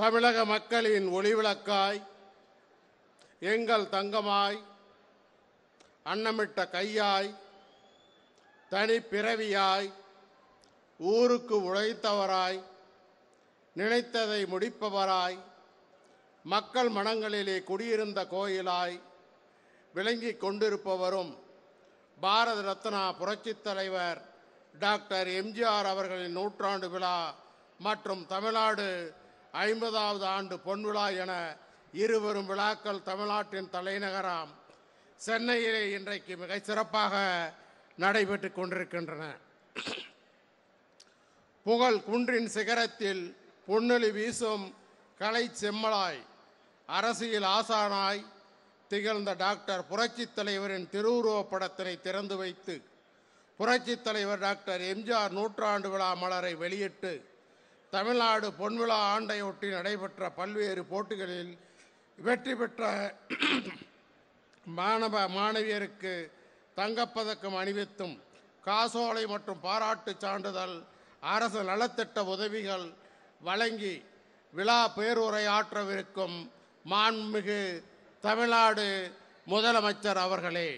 தமிழக மக்களின் ஒளிவிளக்காய், எங்கள் தங்கமாய், அன்னமிட்ட கையாய், தனி பிறவியாய், ஊருக்கு உழைத்தவராய், நினைத்ததை முடிப்பவராய், மக்கள் மனங்களிலே குடியிருந்த கோயிலாய் விளங்கிக் கொண்டிருப்பவரும் பாரத ரத்னா புரட்சித் தலைவர் டாக்டர் எம்ஜிஆர் அவர்களின் நூற்றாண்டு விழா மற்றும் தமிழ்நாடு 50வது ஆண்டு பொன்விழா என இருவரும் விழாக்கள் தமிழ்நாட்டின் தலைநகராம் சென்னையிலே இன்றைக்கு மிக சிறப்பாக நடைபெற்று கொண்டிருக்கின்றன. புகழ் குன்றின் சிகரத்தில் பொன்னொளி வீசும் கலை செம்மலாய், அரசியல் ஆசானாய் திகழ்ந்த டாக்டர் புரட்சித் தலைவரின் திருவுருவப் படத்தினை திறந்து வைத்து புரட்சித் தலைவர் டாக்டர் எம்ஜிஆர் நூற்றாண்டு விழா மலரை வெளியிட்டு தமிழ்நாடு பொன்விழா ஆண்டையொட்டி நடைபெற்ற பல்வேறு போட்டிகளில் வெற்றி பெற்ற மாணவ மாணவியருக்கு தங்கப்பதக்கம் அணிவித்தும் காசோலை மற்றும் பாராட்டு சான்றிதழ், அரசு நலத்திட்ட உதவிகள் வழங்கி விழா பேருரையாற்றவிருக்கும் மாண்புமிகு தமிழ்நாடு முதலமைச்சர் அவர்களே,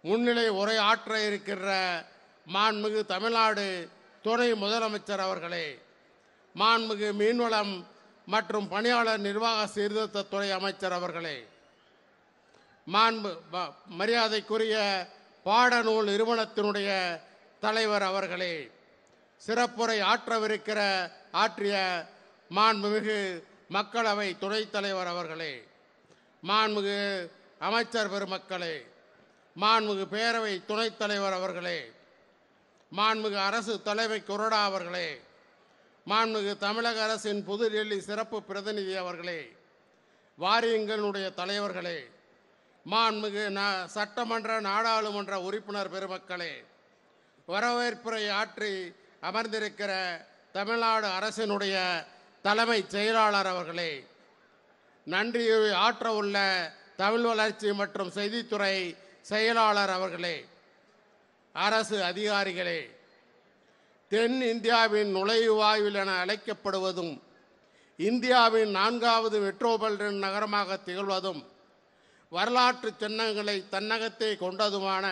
முன்னிலை உரையாற்ற இருக்கின்ற மாண்புமிகு தமிழ்நாடு துணை முதலமைச்சர் அவர்களே, மாண்புமிகு மீன்வளம் மற்றும் பணியாளர் நிர்வாக சீர்திருத்தத்துறை அமைச்சர் அவர்களே, மரியாதைக்குரிய பாடநூல் நிறுவனத்தினுடைய தலைவர் அவர்களே, சிறப்புரை ஆற்றிய மாண்புமிகு மக்களவை துணைத் தலைவர் அவர்களே, மாண்புமிகு அமைச்சர் பெருமக்களே, மாண்புமிகு பேரவை துணைத் தலைவர் அவர்களே, மாண்புமிகு அரசு தலைமை கொறடா அவர்களே, மாண்புமிகு தமிழக அரசின் புதுடெல்லி சிறப்பு பிரதிநிதி அவர்களே, வாரியங்களுடைய தலைவர்களே, மாண்புமிகு சட்டமன்ற நாடாளுமன்ற உறுப்பினர் பெருமக்களே, வரவேற்புரை ஆற்றி அமர்ந்திருக்கிற தமிழ்நாடு அரசினுடைய தலைமை செயலாளர் அவர்களே, நன்றியை ஆற்ற உள்ள தமிழ் வளர்ச்சி மற்றும் செய்தித்துறை செயலாளர் அவர்களே, அரசு அதிகாரிகளே, தென் இந்தியாவின் நுழைவாயில் என அழைக்கப்படுவதும் இந்தியாவின் 4வது மெட்ரோபாலிட்டன் நகரமாக திகழ்வதும் வரலாற்று சின்னங்களை தன்னகத்தே கொண்டதுமான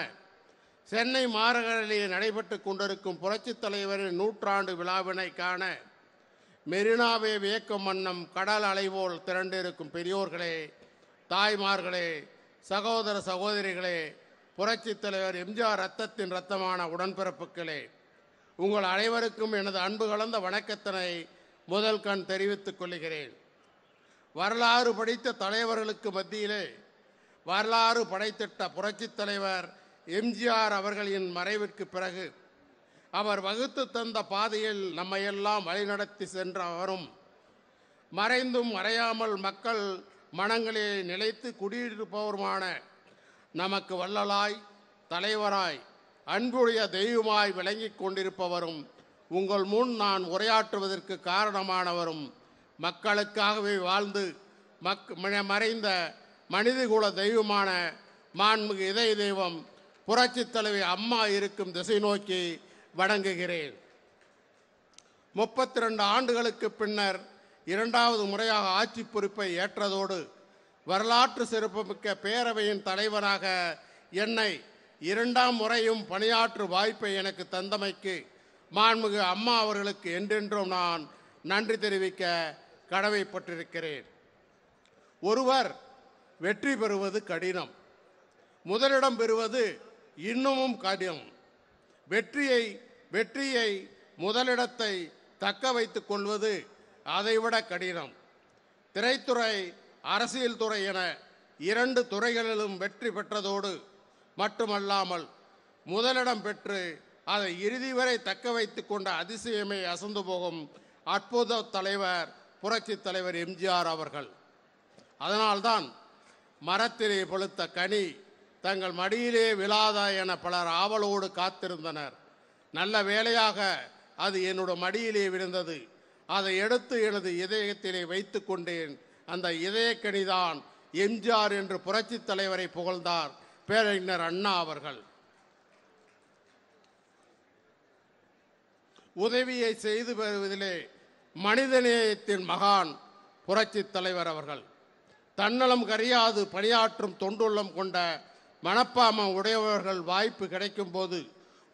சென்னை மாநகரிலே நடைபெற்று கொண்டிருக்கும் புரட்சித் தலைவரின் நூற்றாண்டு விழாவினை காண மெரினாவை வியக்கும் வண்ணம் கடல் அலைபோல் திரண்டிருக்கும் பெரியோர்களே, தாய்மார்களே, சகோதர சகோதரிகளே, புரட்சித் தலைவர் எம்ஜிஆர் ரத்தத்தின் ரத்தமான உடன்பிறப்புகளே, உங்கள் அனைவருக்கும் எனது அன்பு கலந்த வணக்கத்தினை முதல் கண் தெரிவித்துக் கொள்கிறேன். வரலாறு படித்த தலைவர்களுக்கு மத்தியிலே வரலாறு படைத்திட்ட புரட்சித் தலைவர் எம்ஜிஆர் அவர்களின் மறைவிற்கு பிறகு அவர் வகுத்து தந்த பாதையில் நம்மையெல்லாம் வழிநடத்தி சென்ற அவரும் மறைந்தும் மறையாமல் மக்கள் மனங்களில் நிலைத்து குடியிருப்பவருமான நமக்கு வள்ளலாய், தலைவராய், அன்புடைய தெய்வமாய் விளங்கிக் கொண்டிருப்பவரும் உங்கள் முன் நான் உரையாற்றுவதற்கு காரணமானவரும் மக்களுக்காகவே வாழ்ந்து மறைந்த மனிதகுல தெய்வமான மாண்புமிகு இதய தெய்வம் புரட்சித் தலைவி அம்மா இருக்கும் திசை நோக்கி வணங்குகிறேன். 32 ஆண்டுகளுக்கு பின்னர் 2வது முறையாக ஆட்சி பொறுப்பை ஏற்றதோடு வரலாற்று சிறப்புமிக்க பேரவையின் தலைவராக என்னை 2ஆம் முறையும் பணியாற்றும் வாய்ப்பை எனக்கு தந்தமைக்கு மாண்புமிகு அம்மா அவர்களுக்கு என்றென்றும் நான் நன்றி தெரிவிக்க கடமைப்பட்டிருக்கிறேன். ஒருவர் வெற்றி பெறுவது கடினம், முதலிடம் பெறுவது இன்னமும் கடினம். வெற்றியை முதலிடத்தை தக்க வைத்துக் கொள்வது அதைவிட கடினம். திரைத்துறை, அரசியல் துறை என 2 துறைகளிலும் வெற்றி பெற்றதோடு மட்டுமல்லாமல் முதலிடம் பெற்று அதை இறுதி வரை தக்க வைத்துக் கொண்ட அதிசயமே அசந்து போகும் அற்புத தலைவர் புரட்சித் தலைவர் எம்ஜிஆர் அவர்கள். அதனால்தான் மரத்திலே பழுத்த கனி தங்கள் மடியிலே விழாதா என பலர் ஆவலோடு காத்திருந்தனர். நல்ல வேளையாக அது என்னுடைய மடியிலே விழுந்தது. அதை எடுத்து எனது இதயத்திலே வைத்து கொண்டேன். அந்த இதயக்கனிதான் எம்ஜிஆர் என்று புரட்சித் தலைவரை புகழ்ந்தார் பேரறிஞர் அண்ணா அவர்கள். உதவியை செய்து வருவதிலே மனிதநேயத்தின் மகான் புரட்சி தலைவர் அவர்கள். தன்னலம் கரியாது பணியாற்றும் தொண்டுள்ளம் கொண்ட மனப்பாம உடையவர்கள் வாய்ப்பு கிடைக்கும் போது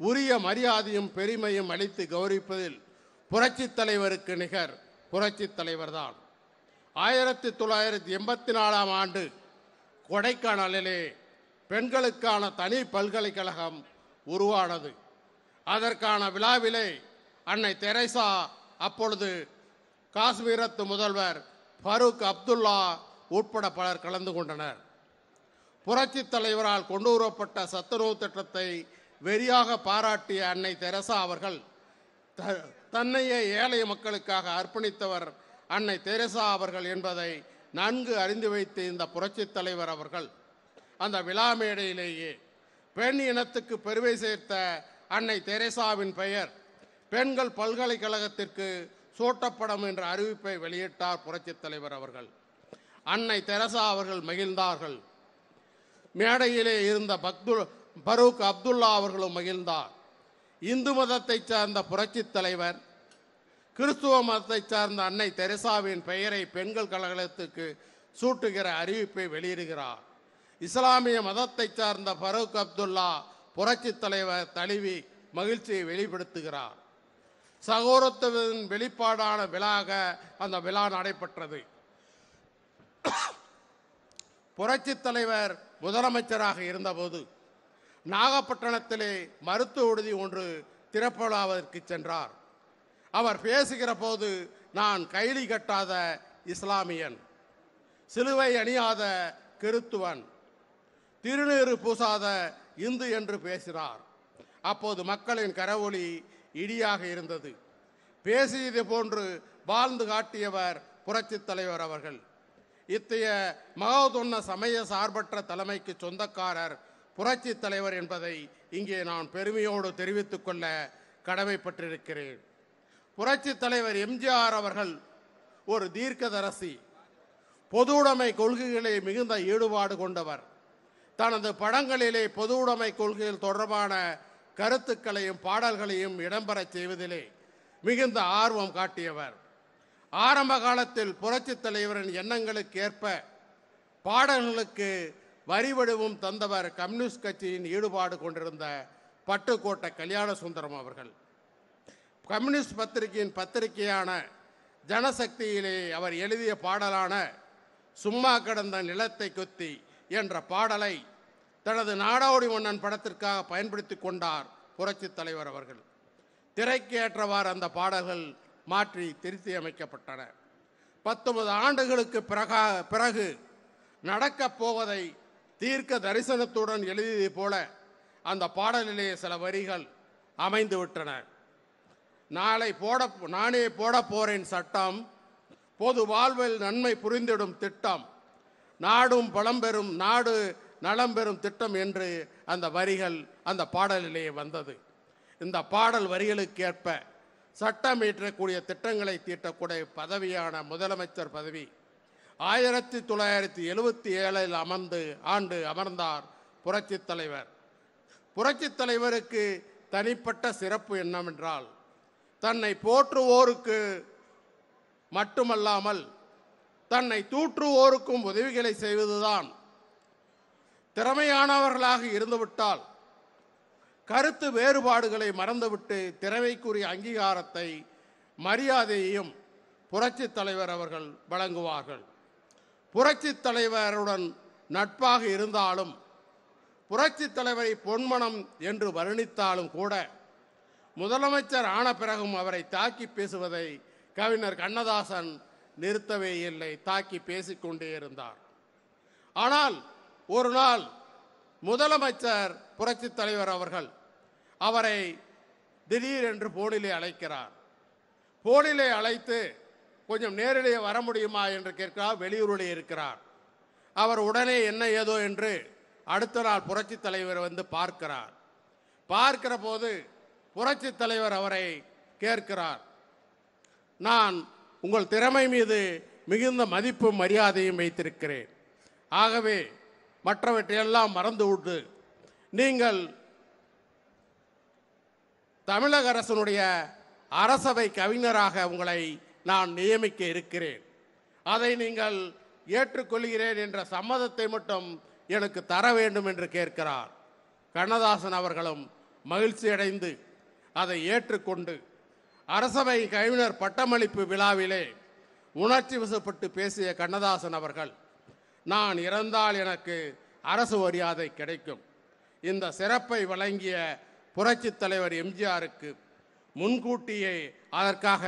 உரிய மரியாதையும் பெருமையும் அளித்து கௌரவிப்பதில் புரட்சி தலைவருக்கு நிகர் புரட்சி தலைவர்தான். 1984ஆம் ஆண்டு கொடைக்கானலிலே பெண்களுக்கான தனி பல்கலைக்கழகம் உருவானது. அதற்கான விழாவிலே அன்னை தெரசா, அப்பொழுது காஷ்மீரத்து முதல்வர் ஃபரூக் அப்துல்லா உட்பட பலர் கலந்து கொண்டனர். புரட்சி தலைவரால் கொண்டு வரப்பட்ட சத்துணவு திட்டத்தை வெறியாக பாராட்டிய அன்னை தெரசா அவர்கள் தன்னையே ஏழை மக்களுக்காக அர்ப்பணித்தவர் அன்னை தெரசா அவர்கள் என்பதை நன்கு அறிந்து வைத்த இந்த புரட்சி தலைவர் அவர்கள் அந்த விழா மேடையிலேயே பெண் இனத்துக்கு பெருமை சேர்த்த அன்னை தெரசாவின் பெயர் பெண்கள் பல்கலைக்கழகத்திற்கு சூட்டப்படும் என்ற அறிவிப்பை வெளியிட்டார் புரட்சி தலைவர் அவர்கள். அன்னை தெரசா அவர்கள் மகிழ்ந்தார்கள். மேடையிலே இருந்த ஃபரூக் அப்துல்லா அவர்களும் மகிழ்ந்தார். இந்து மதத்தை சார்ந்த புரட்சி தலைவர் கிறிஸ்துவ மதத்தை சார்ந்த அன்னை தெரசாவின் பெயரை பெண்கள் கழகத்துக்கு சூட்டுகிற அறிவிப்பை வெளியிடுகிறார். இஸ்லாமிய மதத்தை சார்ந்த ஃபரூக் அப்துல்லா புரட்சி தலைவர் தழுவி மகிழ்ச்சியை வெளிப்படுத்துகிறார். சகோதரத்துவத்தின் வெளிப்பாடான விழாக அந்த விழா நடைபெற்றது. புரட்சி தலைவர் முதலமைச்சராக இருந்தபோது நாகப்பட்டினத்திலே மருத்துவ விடுதி ஒன்று திறப்படாவதற்கு சென்றார். அவர் பேசுகிற போது, நான் கைலி கட்டாத இஸ்லாமியன், சிலுவை அணியாத கிறித்துவன், திருநீறு பூசாத இந்து என்று பேசினார். அப்போது மக்களின் கரவொலி இடியாக இருந்தது. பேசியது போன்று வாழ்ந்து காட்டியவர் புரட்சி தலைவர் அவர்கள். இத்தகைய மகோதுன்ன சமய சார்பற்ற தலைமைக்கு சொந்தக்காரர் புரட்சி தலைவர் என்பதை இங்கே நான் பெருமையோடு தெரிவித்துக் கொள்ள கடமைப்பட்டிருக்கிறேன். புரட்சி தலைவர் எம்ஜிஆர் அவர்கள் ஒரு தீர்க்கதரிசி, பொது உடைமை கொள்கைகளை மிகுந்த ஈடுபாடு கொண்டவர். தனது படங்களிலே பொது உடைமை கொள்கைகள் தொடர்பான கருத்துக்களையும் பாடல்களையும் இடம்பெறச் செய்வதிலே மிகுந்த ஆர்வம் காட்டியவர். ஆரம்ப காலத்தில் புரட்சி தலைவரின் எண்ணங்களுக்கு ஏற்ப பாடல்களுக்கு வரி வடிவம் தந்தவர் கம்யூனிஸ்ட் கட்சியின் ஈடுபாடு கொண்டிருந்த பட்டுக்கோட்டை கல்யாண சுந்தரம் அவர்கள். கம்யூனிஸ்ட் பத்திரிகையின் பத்திரிகையான ஜனசக்தியிலே அவர் எழுதிய பாடலான சும்மா கிடந்த நிலத்தை கொத்தி என்ற பாடலை தனது நாடோடி மன்னன் படத்திற்காக பயன்படுத்தி கொண்டார் புரட்சி தலைவர் அவர்கள். திரைக்கு ஏற்றவாறு அந்த பாடல்கள் மாற்றி திருத்தி அமைக்கப்பட்டன. 19 ஆண்டுகளுக்கு பிறகு நடக்கப் போவதை தீர்க்க தரிசனத்துடன் எழுதியதை போல அந்த பாடலிலே சில வரிகள் அமைந்து விட்டன. நானே போட போறேன் சட்டம், பொது வாழ்வில் நன்மை புரிந்திடும் திட்டம், நாடும் பழம்பெறும் நாடு நலம் பெறும் திட்டம் என்று அந்த வரிகள் அந்த பாடலிலே வந்தது. இந்த பாடல் வரிகளுக்கு ஏற்ப சட்டம் இயற்றக்கூடிய திட்டங்களை தீட்டக்கூடிய பதவியான முதலமைச்சர் பதவி 1977 அமர்ந்தார் புரட்சி தலைவர். புரட்சி தலைவருக்கு தனிப்பட்ட சிறப்பு என்னவென்றால், தன்னை போற்றுவோருக்கு மட்டுமல்லாமல் தன்னை தூற்றுவோருக்கும் உதவிகளை செய்வதுதான். திறமையானவர்களாக இருந்துவிட்டால் கருத்து வேறுபாடுகளை மறந்துவிட்டு திறமைக்குரிய அங்கீகாரத்தை மரியாதையையும் புரட்சி தலைவர் அவர்கள் வழங்குவார்கள். புரட்சி தலைவருடன் நட்பாக இருந்தாலும் புரட்சி தலைவரை பொன்மனம் என்று வர்ணித்தாலும் கூட முதலமைச்சர் ஆன பிறகும் அவரை தாக்கி பேசுவதை கவிஞர் கண்ணதாசன் நிறுத்தவே இல்லை, தாக்கி பேசிக்கொண்டே இருந்தார். ஆனால் ஒரு நாள் முதலமைச்சர் புரட்சி தலைவர் அவர்கள் அவரை திடீரென்று போனிலே அழைக்கிறார். போனிலே அழைத்து கொஞ்சம் நேரிலே வர முடியுமா என்று கேட்கிறார். வெளியூரிலே இருக்கிறார். அவர் உடனே என்ன ஏதோ என்று அடுத்த நாள் புரட்சி தலைவர் வந்து பார்க்கிறார். பார்க்கிற போது புரட்சி தலைவர் அவரை கேட்கிறார், நான் உங்கள் திறமை மீது மிகுந்த மதிப்பும் மரியாதையும் வைத்திருக்கிறேன். ஆகவே மற்றவற்றையெல்லாம் மறந்துவிட்டு நீங்கள் தமிழக அரசனுடைய அரசவை கவிஞராக உங்களை நான் நியமிக்க இருக்கிறேன். அதை நீங்கள் ஏற்றுக்கொள்கிறேன் என்ற சம்மதத்தை மட்டும் எனக்கு தர வேண்டும் என்று கேட்கிறார். கண்ணதாசன் அவர்களும் மகிழ்ச்சி அடைந்து அதை ஏற்றுக்கொண்டு அரசவை கவிஞர் பட்டமளிப்பு விழாவிலே உணர்ச்சி வசப்பட்டு பேசிய கண்ணதாசன் அவர்கள், நான் இறந்தால் எனக்கு அரசு மரியாதை கிடைக்கும், இந்த சிறப்பை வழங்கிய புரட்சித் தலைவர் எம்ஜிஆருக்கு முன்கூட்டியே அதற்காக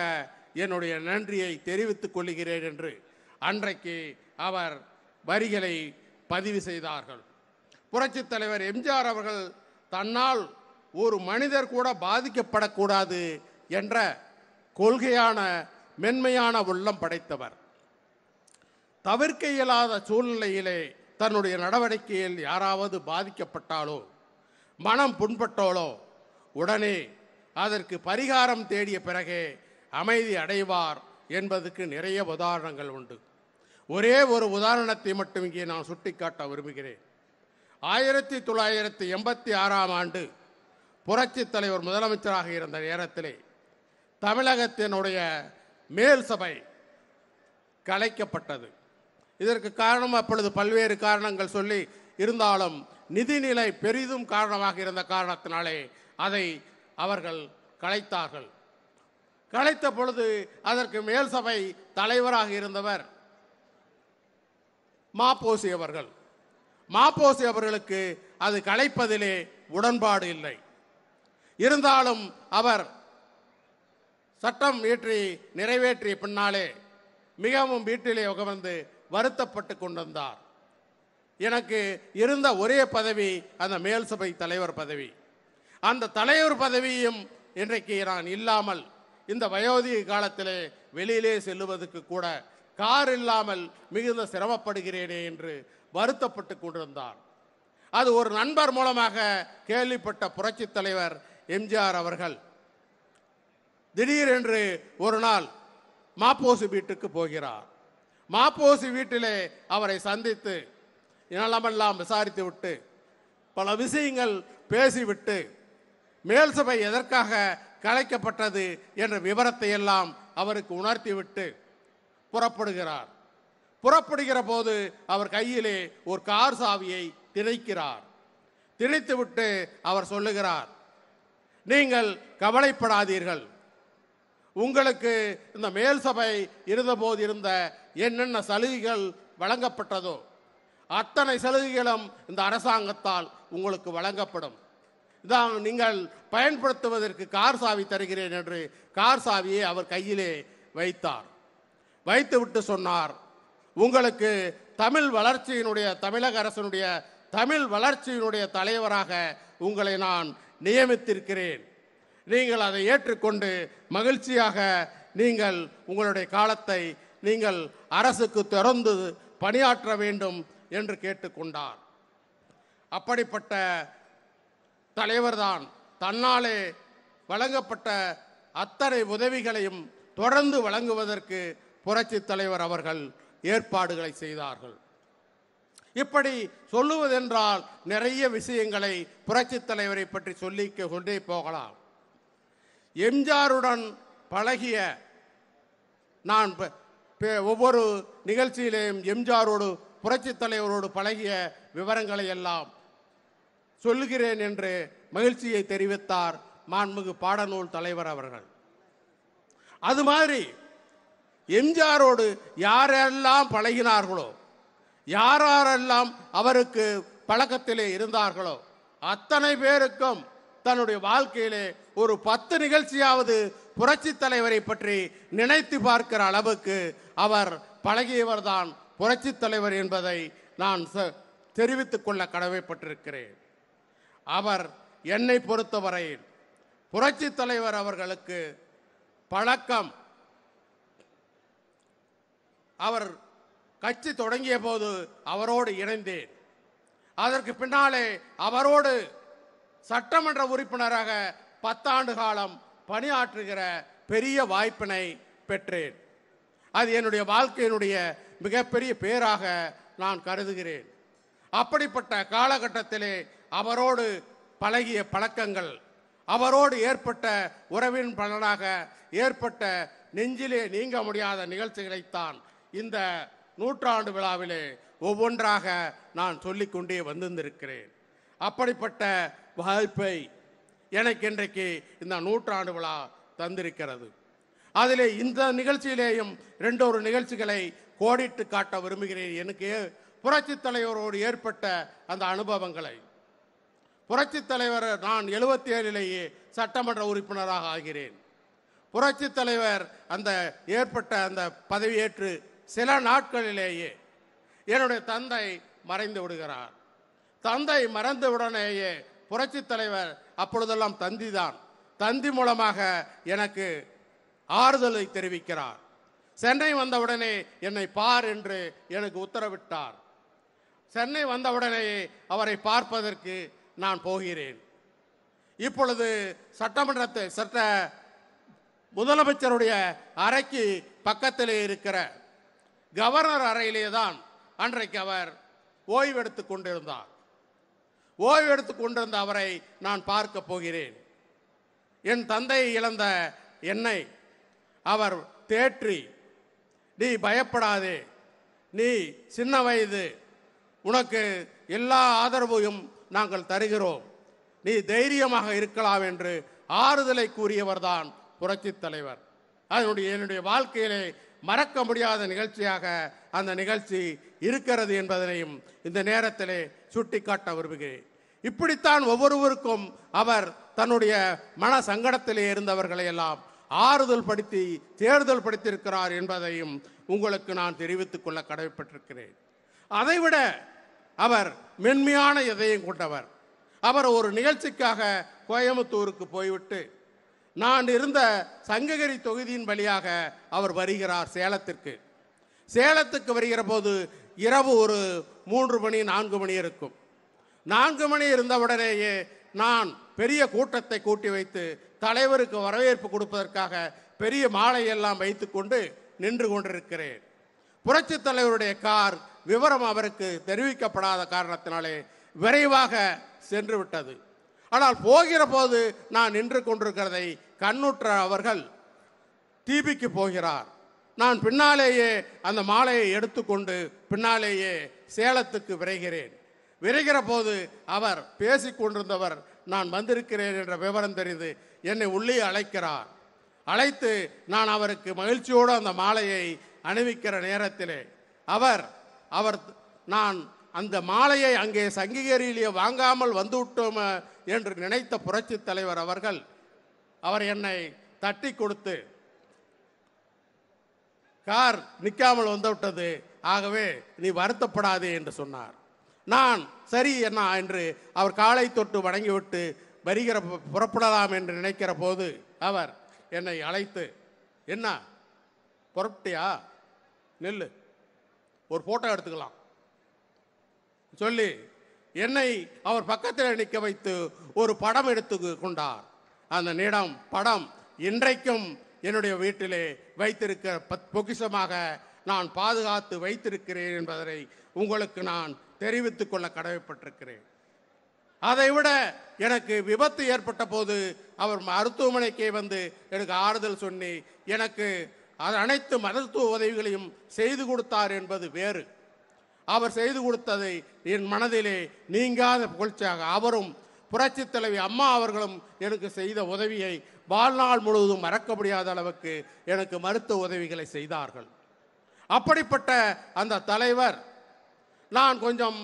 என்னுடைய நன்றியை தெரிவித்துக் கொள்கிறேன் என்று அன்றைக்கு அவர் வரிகளை பதிவு செய்தார்கள். புரட்சித் தலைவர் எம்ஜிஆர் அவர்கள் தன்னால் ஒரு மனிதர் கூட பாதிக்கப்படக்கூடாது என்ற கொள்கையான மென்மையான உள்ளம் படைத்தவர். தவிர்க்க இயலாத சூழ்நிலையிலே தன்னுடைய நடவடிக்கையில் யாராவது பாதிக்கப்பட்டாலோ மனம் புண்பட்டாலோ உடனே அதற்கு பரிகாரம் தேடிய பிறகே அமைதி அடைவார் என்பதற்கு நிறைய உதாரணங்கள் உண்டு. ஒரே ஒரு உதாரணத்தை மட்டும் இங்கே நான் சுட்டிக்காட்ட விரும்புகிறேன். 1986ஆம் ஆண்டு புரட்சித் தலைவர் முதலமைச்சராக இருந்த நேரத்திலே தமிழகத்தினுடைய மேல் சபை கலைக்கப்பட்டது. இதற்கு காரணம் அப்பொழுது பல்வேறு காரணங்கள் சொல்லி இருந்தாலும் நிதிநிலை பெரிதும் காரணமாக இருந்த காரணத்தினாலே அதை அவர்கள் கலைத்தார்கள். கலைத்த பொழுது அதற்கு மேல் சபை தலைவராக இருந்தவர் மாப்போசி அவர்கள். மாப்போசி அவர்களுக்கு அது கலைப்பதிலே உடன்பாடு இல்லை. இருந்தாலும் அவர் சட்டம் நிறைவேற்றிய பின்னாலே மிகவும் வீட்டிலே உகந்து வருத்தப்பட்டு கொண்டிருந்தார். எனக்கு இருந்த ஒரே பதவி அந்த மேல் சபை தலைவர் பதவி. அந்த தலைவர் பதவியும் இன்றைக்கு நான் இல்லாமல் இந்த வயோதிக காலத்திலே வெளியிலே செல்லுவதற்கு கூட கார் இல்லாமல் மிகுந்த சிரமப்படுகிறேனே என்று வருத்தப்பட்டு கொண்டிருந்தார். அது ஒரு நண்பர் மூலமாக கேள்விப்பட்ட புரட்சித் தலைவர் எம்ஜிஆர் அவர்கள் திடீரென்று ஒரு நாள் மாப்போசி வீட்டுக்கு போகிறார். மாப்போசி வீட்டிலே அவரை சந்தித்து நலமெல்லாம் விசாரித்து விட்டு பல விஷயங்கள் பேசிவிட்டு மேல் சபை எதற்காக கலைக்கப்பட்டது என்ற விவரத்தை எல்லாம் அவருக்கு உணர்த்திவிட்டு புறப்படுகிறார். புறப்படுகிற போது அவர் கையிலே ஒரு கார் சாவியை திணிக்கிறார். திணித்துவிட்டு அவர் சொல்லுகிறார், நீங்கள் கவலைப்படாதீர்கள், உங்களுக்கு இந்த மேல் சபை இருந்தபோது இருந்த என்னென்ன சலுகைகள் வழங்கப்பட்டதோ அத்தனை சலுகைகளும் இந்த அரசாங்கத்தால் உங்களுக்கு வழங்கப்படும். இதான் நீங்கள் பயன்படுத்துவதற்கு கார் சாவி தருகிறேன் என்று கார் சாவியை அவர் கையிலே வைத்தார். வைத்துவிட்டு சொன்னார், உங்களுக்கு தமிழக அரசனுடைய தமிழ் வளர்ச்சியினுடைய தலைவராக உங்களை நான் நியமித்திருக்கிறேன். நீங்கள் அதை ஏற்றுக்கொண்டு மகிழ்ச்சியாக நீங்கள் உங்களுடைய காலத்தை நீங்கள் அரசுக்கு திறந்து பணியாற்ற வேண்டும் என்று கேட்டுக்கொண்டார். அப்படிப்பட்ட தலைவர்தான் தன்னாலே வழங்கப்பட்ட அத்தனை உதவிகளையும் தொடர்ந்து வழங்குவதற்கு புரட்சித் தலைவர் அவர்கள் ஏற்பாடுகளை செய்தார்கள். இப்படி சொல்லுவதென்றால் நிறைய விஷயங்களை புரட்சித் தலைவரை பற்றி சொல்லிக்க கொண்டே போகலாம். எம்ஜிஆருடன் பழகிய நான் ஒவ்வொரு நிகழ்ச்சியிலேயும் எம்ஜிஆரோடு புரட்சித் தலைவரோடு பழகிய விவரங்களை எல்லாம் சொல்லுகிறேன் என்று மகிழ்ச்சியை தெரிவித்தார் மாண்புமிகு பாடநூல் தலைவர் அவர்கள். அது மாதிரி எம்ஜிஆரோடு யாரெல்லாம் பழகினார்களோ, யாரெல்லாம் அவருக்கு பழக்கத்திலே இருந்தார்களோ அத்தனை பேருக்கும் தன்னுடைய வாழ்க்கையிலே ஒரு 10 நிகழ்ச்சியாவது புரட்சித் தலைவரை பற்றி நினைத்து பார்க்கிற அளவுக்கு அவர் பழகியவர்தான் புரட்சித் தலைவர் என்பதை நான் தெரிவித்துக் கொள்ள கடமைப்பட்டிருக்கிறேன். அவர் என்னை பொறுத்தவரையில் புரட்சித் தலைவர் அவர்களுக்கு பழக்கம், அவர் கட்சி தொடங்கிய போது அவரோடு இணைந்தேன். அதற்கு பின்னாலே அவரோடு சட்டமன்ற உறுப்பினராக 10 ஆண்டு காலம் பணியாற்றுகிற பெரிய வாய்ப்பினை பெற்றேன். அது என்னுடைய வாழ்க்கையினுடைய மிகப்பெரிய பேராக நான் கருதுகிறேன். அப்படிப்பட்ட காலகட்டத்திலே அவரோடு பழகிய பழக்கங்கள், அவரோடு ஏற்பட்ட உறவின் பலனாக ஏற்பட்ட நெஞ்சிலே நீங்க முடியாத நிகழ்ச்சிகளைத்தான் இந்த நூற்றாண்டு விழாவிலே ஒவ்வொன்றாக நான் சொல்லிக்கொண்டே வந்திருக்கிறேன். அப்படிப்பட்ட வாய்ப்பை எனக்கு இன்றைக்கு இந்த நூற்றாண்டு விழா தந்திருக்கிறது. அதிலே இந்த நிகழ்ச்சியிலேயும் 2 நிகழ்ச்சிகளை கோடிட்டு காட்ட விரும்புகிறேன். எனக்கு புரட்சித் தலைவரோடு ஏற்பட்ட அந்த அனுபவங்களை. புரட்சித் தலைவர் நான் 77லேயே சட்டமன்ற உறுப்பினராக ஆகிறேன். புரட்சித் தலைவர் அந்த ஏற்பட்ட அந்த பதவியேற்று சில நாட்களிலேயே என்னுடைய தந்தை மறைந்து விடுகிறார். தந்தை மறைந்தவுடனேயே புரட்சித் தலைவர் அப்பொழுதெல்லாம் தந்திதான். தந்தி மூலமாக எனக்கு ஆறுதலை தெரிவிக்கிறார். சென்னை வந்தவுடனே என்னை பார் என்று எனக்கு உத்தரவிட்டார். சென்னை வந்தவுடனேயே அவரை பார்ப்பதற்கு நான் போகிறேன். இப்பொழுது சட்ட முதலமைச்சருடைய அறைக்கு பக்கத்திலே இருக்கிற கவர்னர் அறையிலே தான் அன்றைக்கு அவர் ஓய்வெடுத்துக் கொண்டிருந்தார். ஓய்வெடுத்துக் கொண்டிருந்த அவரை நான் பார்க்க போகிறேன். என் தந்தையை இழந்த என்னை அவர் தேற்றி, நீ பயப்படாதே, நீ சின்ன வயது, உனக்கு எல்லா ஆதரவையும் நாங்கள் தருகிறோம், நீ தைரியமாக இருக்கலாம் என்று ஆறுதலை கூறியவர்தான் புரட்சித் தலைவர். என்னுடைய வாழ்க்கையிலே மறக்க முடியாத நிகழ்ச்சியாக அந்த நிகழ்ச்சி இருக்கிறது என்பதனையும் இந்த நேரத்திலே சுட்டிக்காட்ட விரும்புகிறேன். இப்படித்தான் ஒவ்வொருவருக்கும் அவர் தன்னுடைய மன சங்கடத்திலே இருந்தவர்களை எல்லாம் ஆறுதல் படுத்தி தேர்தல் படுத்தியிருக்கிறார் என்பதையும் உங்களுக்கு நான் தெரிவித்துக் கொள்ள கடமைப்பட்டிருக்கிறேன். அதைவிட அவர் மென்மையான இதயம் கொண்டவர். அவர் ஒரு நிகழ்ச்சிக்காக கோயம்புத்தூருக்கு போய்விட்டு நான் இருந்த சங்ககிரி தொகுதியின் வழியாக அவர் வருகிறார் சேலத்திற்கு. சேலத்துக்கு வருகிற போது இரவு ஒரு 3 மணி 4 மணி இருக்கும். 4 மணி இருந்தவுடனேயே நான் பெரிய கூட்டத்தை கூட்டி வைத்து தலைவருக்கு வரவேற்பு கொடுப்பதற்காக பெரிய மாலையெல்லாம் வைத்துக்கொண்டு நின்று கொண்டிருக்கிறேன். புரட்சித் தலைவருடைய கார் விவரம் அவருக்கு தெரிவிக்கப்படாத காரணத்தினாலே விரைவாக சென்று விட்டது. ஆனால் போகிற போது நான் நின்று கொண்டிருக்கிறதை கண்ணுற்ற அவர்கள் டிபிக்கு போகிறார். நான் பின்னாலேயே அந்த மாலையை எடுத்துக்கொண்டு பின்னாலேயே சேலத்துக்கு விரைகிறேன். விரைகிற போது அவர் பேசிக் கொண்டிருந்தவர் நான் வந்திருக்கிறேன் என்ற விவரம் தெரிந்து என்னை உள்ளே அழைக்கிறார். அழைத்து நான் அவருக்கு மகிழ்ச்சியோடு அந்த மாலையை அணிவிக்கிற நேரத்திலே அவர் நான் அந்த மாலையை அங்கே சங்ககிரியிலே வாங்காமல் வந்துவிட்டோம் என்று நினைத்த புரட்சித் தலைவர் அவர் என்னை தட்டி கொடுத்து, கார் நிற்காமல் வந்துவிட்டது, ஆகவே நீ வருத்தப்படாதே என்று சொன்னார். நான் சரி என்ன என்று அவர் காலை தொட்டு வணங்கிவிட்டு புறப்படலாம் என்று நினைக்கிற போது அவர் என்னை அழைத்து, என்ன புறப்பட்டியா, நெல்லு, ஒரு போட்டோ எடுத்துக்கலாம் சொல்லி என்னை அவர் பக்கத்தில் நிற்க வைத்து ஒரு படம் எடுத்து கொண்டார். அந்த படம் இன்றைக்கும் என்னுடைய வீட்டிலே வைத்திருக்கிற பொக்கிஷமாக நான் பாதுகாத்து வைத்திருக்கிறேன் என்பதை உங்களுக்கு நான் தெரிவித்துக் கொள்ள கடமைப்பட்டிருக்கிறேன். அதைவிட எனக்கு விபத்து ஏற்பட்ட போது அவர் மருத்துவமனைக்கே வந்து எனக்கு ஆறுதல் சொல்லி எனக்கு அனைத்து மருத்துவ உதவிகளையும் செய்து கொடுத்தார் என்பது வேறு. அவர் செய்து கொடுத்ததை என் மனதிலே நீங்காத புகழ்ச்சியாக அவரும் புரட்சித் தலைவி அம்மா அவர்களும் எனக்கு செய்த உதவியை வாழ்நாள் முழுவதும் மறக்க முடியாத அளவுக்கு எனக்கு மருத்துவ உதவிகளை செய்தார்கள். அப்படிப்பட்ட அந்த தலைவர் நான் கொஞ்சம்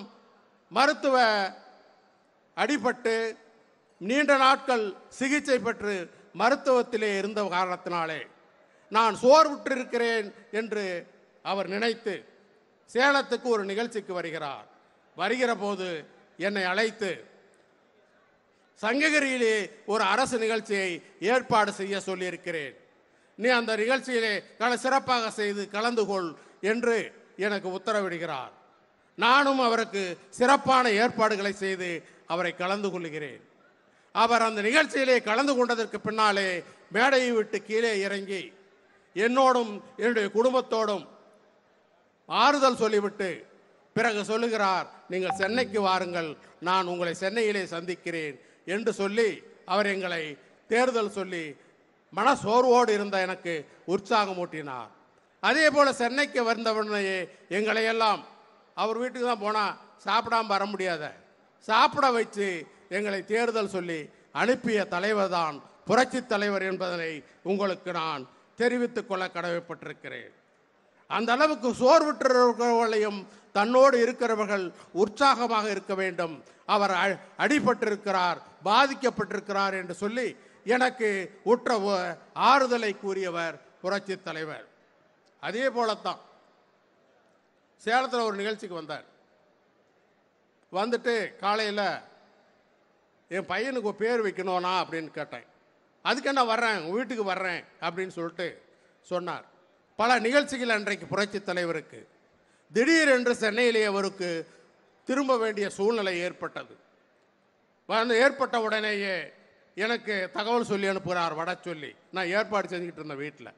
மருத்துவ அடிபட்டு நீண்ட நாட்கள் சிகிச்சை பெற்று மருத்துவத்திலே இருந்த காரணத்தினாலே நான் சோர்வுற்றிருக்கிறேன் என்று அவர் நினைத்து சேலத்துக்கு ஒரு நிகழ்ச்சிக்கு வருகிறார். வருகிற போது என்னை அழைத்து சங்ககிரியிலே ஒரு அரசு நிகழ்ச்சியை ஏற்பாடு செய்ய சொல்லியிருக்கிறேன், நீ அந்த நிகழ்ச்சியிலே சிறப்பாக செய்து கலந்து கொள் என்று எனக்கு உத்தரவிடுகிறார். நானும் அவருக்கு சிறப்பான ஏற்பாடுகளை செய்து அவரை கலந்து கொள்கிறேன். அவர் அந்த நிகழ்ச்சியிலே கலந்து கொண்டதற்கு பின்னாலே மேடையை விட்டு கீழே இறங்கி என்னோடும் என்னுடைய குடும்பத்தோடும் ஆறுதல் சொல்லிவிட்டு பிறகு சொல்லுகிறார், நீங்கள் சென்னைக்கு வாருங்கள், நான் உங்களை சென்னையிலே சந்திக்கிறேன் என்று சொல்லி அவர் எங்களை தேர்தல் சொல்லி மனசோர்வோடு இருந்த எனக்கு உற்சாகமூட்டினார். அதே போல் சென்னைக்கு வந்தவுடனே எங்களை எல்லாம் அவர் வீட்டுக்கு தான் போனால் சாப்பிடாம வர முடியாத, சாப்பிட வச்சு எங்களை தேர்தல் சொல்லி அனுப்பிய தலைவர் தான் புரட்சி தலைவர் என்பதனை உங்களுக்கு நான் தெரிவித்துக் கொள்ள கடமைப்பட்டிருக்கிறேன். அந்த அளவுக்கு சோர்வுற்றவர்களையும் தன்னோடு இருக்கிறவர்கள் உற்சாகமாக இருக்க வேண்டும். அவர் அடிபட்டிருக்கிறார், பாதிக்கப்பட்டிருக்கிறார் என்று சொல்லி எனக்கு உற்ற ஆறுதலை கூறியவர் புரட்சி தலைவர். அதே போலத்தான் சேலத்தில் ஒரு நிகழ்ச்சிக்கு வந்தார். வந்துட்டு காலையில் என் பையனுக்கு பேர் வைக்கணும்னா அப்படின்னு கேட்டேன். அதுக்கு என்ன வர்றேன், உங்கள் வீட்டுக்கு வர்றேன் அப்படின்னு சொல்லிட்டு சொன்னார். பல நிகழ்ச்சிகள் அன்றைக்கு புரட்சி தலைவருக்கு திடீரென்று சென்னையிலே அவருக்கு திரும்ப வேண்டிய சூழ்நிலை ஏற்பட்டது. ஏற்பட்ட உடனேயே எனக்கு தகவல் சொல்லி அனுப்புகிறார், வட சொல்லி. நான் ஏற்பாடு செஞ்சுக்கிட்டு இருந்தேன் வீட்டில்,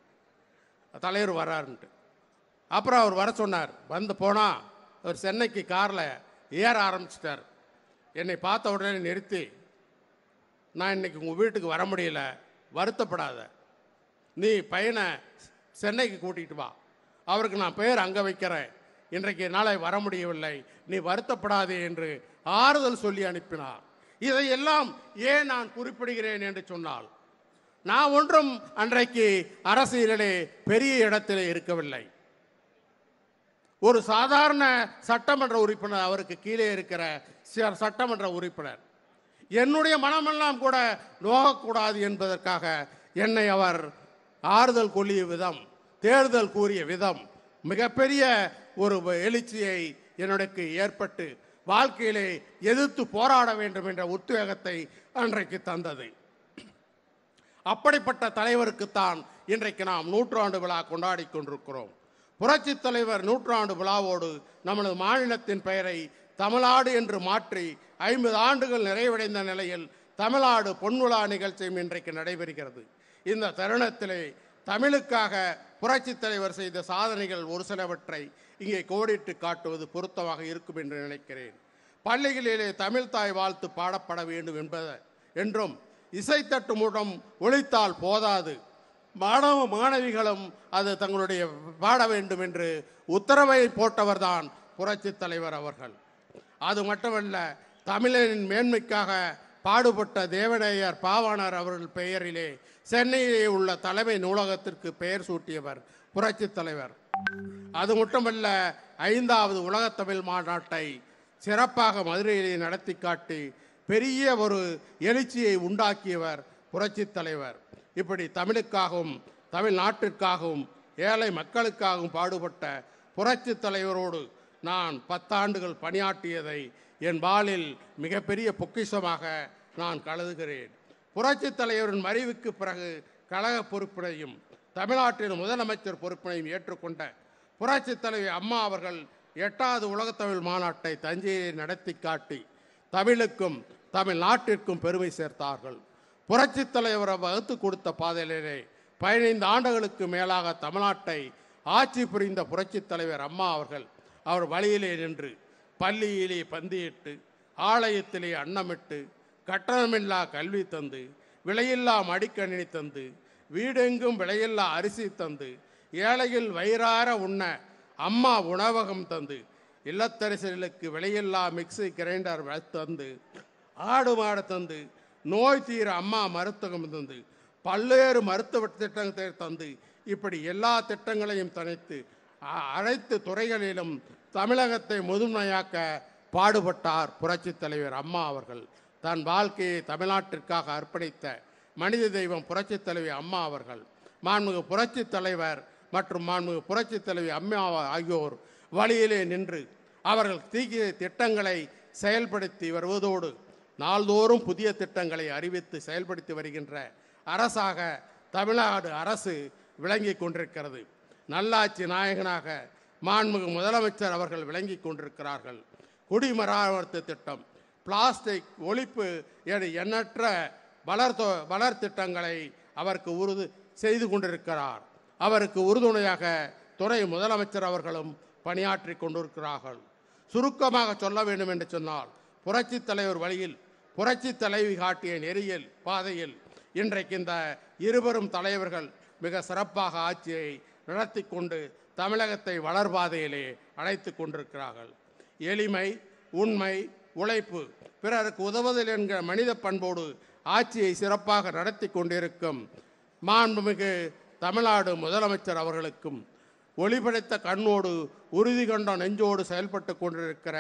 தலைவர் வர்றாருன்ட்டு. அப்புறம் அவர் வர சொன்னார். வந்து போனால் அவர் சென்னைக்கு காரில் ஏற ஆரம்பிச்சிட்டார். என்னை பார்த்த உடனே நிறுத்தி, நான் இன்னைக்கு உங்கள் வீட்டுக்கு வர முடியல, வருத்தப்படாத, நீ பையனை சென்னைக்கு கூட்டிகிட்டு வா, அவருக்கு நான் பேர் அங்கே வைக்கிறேன், இன்றைக்கு நாளை வர முடியவில்லை, நீ வருத்தப்படாதே என்று ஆறுதல் சொல்லி அனுப்பினார். இதையெல்லாம் ஏன் நான் குறிப்பிடுகிறேன் என்று சொன்னால், நான் ஒன்றும் அன்றைக்கு அரசியலிலே பெரிய இடத்திலே இருக்கவில்லை. ஒரு சாதாரண சட்டமன்ற உறுப்பினர், அவருக்கு கீழே இருக்கிற சட்டமன்ற உறுப்பினர். என்னுடைய மனமெல்லாம் கூட நோகக்கூடாது என்பதற்காக என்னை அவர் ஆறுதல் கொள்ளிய விதம், தேர்தல் கூறிய விதம் மிகப்பெரிய ஒரு எழுச்சியை என்னுடைய ஏற்பட்டு வாழ்க்கையிலே எதிர்த்து போராட வேண்டும் என்ற உத்வேகத்தை அன்றைக்கு தந்தது. அப்படிப்பட்ட தலைவருக்குத்தான் இன்றைக்கு நாம் 100 விழா கொண்டாடி கொண்டிருக்கிறோம். புரட்சி தலைவர் 100 விழாவோடு நமது மாநிலத்தின் பெயரை தமிழ்நாடு என்று மாற்றி 50 ஆண்டுகள் நிறைவடைந்த நிலையில் தமிழ்நாடு பொன்விழா நிகழ்ச்சியும் இன்றைக்கு நடைபெறுகிறது. இந்த தருணத்திலே தமிழுக்காக புரட்சி தலைவர் செய்த சாதனைகள் ஒரு சிலவற்றை இங்கே கோடிட்டு காட்டுவது பொருத்தமாக இருக்கும் என்று நினைக்கிறேன். பள்ளிகளிலே தமிழ் தாய் வாழ்த்து பாடப்பட வேண்டும் என்றும் இசைத்தட்டு மூலம் ஒழித்தால் போதாது, மாணவ மாணவிகளும் அது தங்களுடைய பாட வேண்டும் என்று உத்தரவை போட்டவர்தான் புரட்சி தலைவர் அவர்கள். அது மட்டுமல்ல, தமிழனின் மேன்மைக்காக பாடுபட்ட தேவநேயர் பாவாணர் அவர்கள் பெயரிலே சென்னையிலே உள்ள தலைமை நூலகத்திற்கு பெயர் சூட்டியவர் புரட்சி தலைவர். அது மட்டுமல்ல, 5வது உலகத்தமிழ் மாநாட்டை சிறப்பாக மதுரையிலே நடத்தி காட்டி பெரிய ஒரு எழுச்சியை உண்டாக்கியவர் புரட்சி தலைவர். இப்படி தமிழுக்காகவும் தமிழ்நாட்டிற்காகவும் ஏழை மக்களுக்காகவும் பாடுபட்ட புரட்சி தலைவரோடு நான் 10 ஆண்டுகள் பணியாற்றியதை என் வாழ்வில் மிகப்பெரிய பொக்கிஷமாக நான் கருதுகிறேன். புரட்சி தலைவரின் மறைவுக்கு பிறகு கழக பொறுப்பினையும் தமிழ்நாட்டின் முதலமைச்சர் பொறுப்பினையும் ஏற்றுக்கொண்ட புரட்சி தலைவி அம்மா அவர்கள் 8வது உலகத்தமிழ் மாநாட்டை தஞ்சையில் நடத்தி காட்டி தமிழுக்கும் தமிழ்நாட்டிற்கும் பெருமை சேர்த்தார்கள். புரட்சி தலைவரை வகுத்து கொடுத்த பாதையிலே 15 ஆண்டுகளுக்கு மேலாக தமிழ்நாட்டை ஆட்சி புரிந்த புரட்சி தலைவர் அம்மா அவர்கள் அவர் வழியிலே நின்று பள்ளியிலே பந்தியிட்டு, ஆலயத்திலே அன்னமிட்டு, கட்டணமில்லா கல்வி தந்து, விலையில்லா மடிக்கணினி தந்து, வீடெங்கும் விலையில்லா அரிசி தந்து, ஏழைகள் வயிறார உண்ண அம்மா உணவகம் தந்து, இல்லத்தரசிகளுக்கு விலையில்லா மிக்சி கிரைண்டர் தந்து, ஆடு மாடு தந்து, நோய் தீர அம்மா மருத்துவம் தந்து, பல்வேறு மருத்துவ திட்டத்தை தந்து, இப்படி எல்லா திட்டங்களையும் தனித்து அனைத்து துறைகளிலும் தமிழகத்தை முதன்மையாக்க பாடுபட்டார் புரட்சி தலைவர் அம்மா அவர்கள். தன் வாழ்க்கையை தமிழ்நாட்டிற்காக அர்ப்பணித்த மனித தெய்வம் புரட்சி தலைவி அம்மா அவர்கள். மாண்புமிகு புரட்சி தலைவர் மற்றும் மாண்புமிகு புரட்சி தலைவி அம்மா ஆகியோர் வழியிலே நின்று அவர்கள் தீக்கிய திட்டங்களை செயல்படுத்தி வருவதோடு நாள்தோறும் புதிய திட்டங்களை அறிவித்து செயல்படுத்தி வருகின்ற அரசாக தமிழ்நாடு அரசு விளங்கி கொண்டிருக்கிறது. நல்லாட்சி நாயகனாக மாண்புமிகு முதலமைச்சர் அவர்கள் விளங்கி கொண்டிருக்கிறார்கள். குடிமராமத்து திட்டம், பிளாஸ்டிக் ஒழிப்பு என எண்ணற்ற வளர் திட்டங்களை அவருக்கு உறுதி செய்து கொண்டிருக்கிறார். அவருக்கு உறுதுணையாக துணை முதலமைச்சர் அவர்களும் பணியாற்றி கொண்டிருக்கிறார்கள். சுருக்கமாக சொல்ல வேண்டும் என்று சொன்னால், புரட்சி தலைவர் வழியில் புரட்சி தலைவி காட்டிய நெறியில் பாதையில் இன்றைக்கு இந்த இருவரும் தலைவர்கள் மிக சிறப்பாக ஆட்சியை நடத்தி கொண்டு தமிழகத்தை வளர்பாதையிலே அழைத்து கொண்டிருக்கிறார்கள். எளிமை, உண்மை, உழைப்பு, பிறருக்கு உதவுதல் என்கிற மனித பண்போடு ஆட்சியை சிறப்பாக நடத்தி கொண்டிருக்கும் மாண்புமிகு தமிழ்நாடு முதலமைச்சர் அவர்களுக்கும், ஒளிபடைத்த கண்ணோடு உறுதி கொண்ட நெஞ்சோடு செயல்பட்டு கொண்டிருக்கிற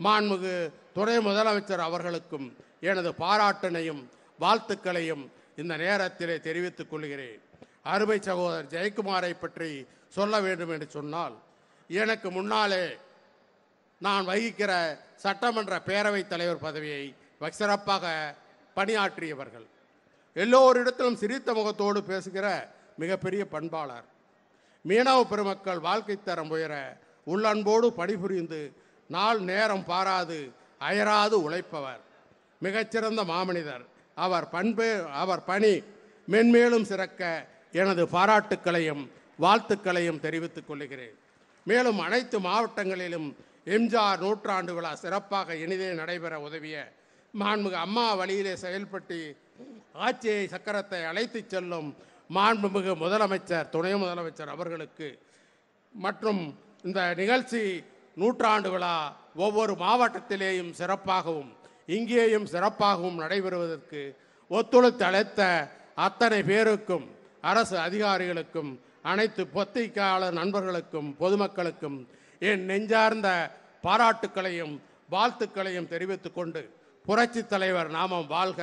மாண்புமிகு துணை முதலமைச்சர் அவர்களுக்கும் எனது பாராட்டினையும் வாழ்த்துக்களையும் இந்த நேரத்திலே தெரிவித்துக் கொள்கிறேன். அருமை சகோதரர் ஜெயக்குமாரை பற்றி சொல்ல வேண்டும் என்று சொன்னால், எனக்கு முன்னாலே நான் வகிக்கிற சட்டமன்ற பேரவைத் தலைவர் பதவியை சிறப்பாக பணியாற்றியவர்கள். எல்லோரிடத்திலும் சிரித்த முகத்தோடு பேசுகிற மிகப்பெரிய பண்பாளர். மீனவ பெருமக்கள் வாழ்க்கை தரம் உயர உள்ளன்போடு பணிபுரிந்து நாள் நேரம் பாராது அயராது உழைப்பவர். மிகச்சிறந்த மாமனிதர். அவர் பணி மென்மேலும் சிறக்க எனது பாராட்டுக்களையும் வாழ்த்துக்களையும் தெரிவித்துக் கொள்கிறேன். மேலும் அனைத்து மாவட்டங்களிலும் எம்ஜிஆர் நூற்றாண்டு விழா சிறப்பாக இனிதே நடைபெற உதவிய மாண்புமிகு அம்மா வழியிலே செயல்பட்டு ஆட்சியை சக்கரத்தை அழைத்து செல்லும் மாண்புமிகு முதலமைச்சர், துணை முதலமைச்சர் அவர்களுக்கு மற்றும் இந்த நிகழ்ச்சி நூற்றாண்டு விழா ஒவ்வொரு மாவட்டத்திலேயும் சிறப்பாகவும் இங்கேயும் சிறப்பாகவும் நடைபெறுவதற்கு ஒத்துழைத்து அழைத்த அத்தனை பேருக்கும், அரசு அதிகாரிகளுக்கும், அனைத்து பத்திரிகையாளர் நண்பர்களுக்கும், பொதுமக்களுக்கும் என் நெஞ்சார்ந்த பாராட்டுக்களையும் வாழ்த்துக்களையும் தெரிவித்துக் கொண்டு, புரட்சி தலைவர் நாமம் வாழ்க,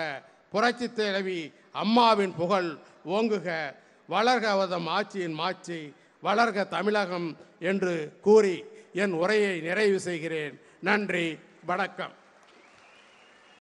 புரட்சி தலைவி அம்மாவின் புகழ் ஓங்குக, வளர்க அவதம் ஆட்சியின் மாட்சி, வளர்க தமிழகம் என்று கூறி என் உரையை நிறைவு செய்கிறேன். நன்றி, வணக்கம்.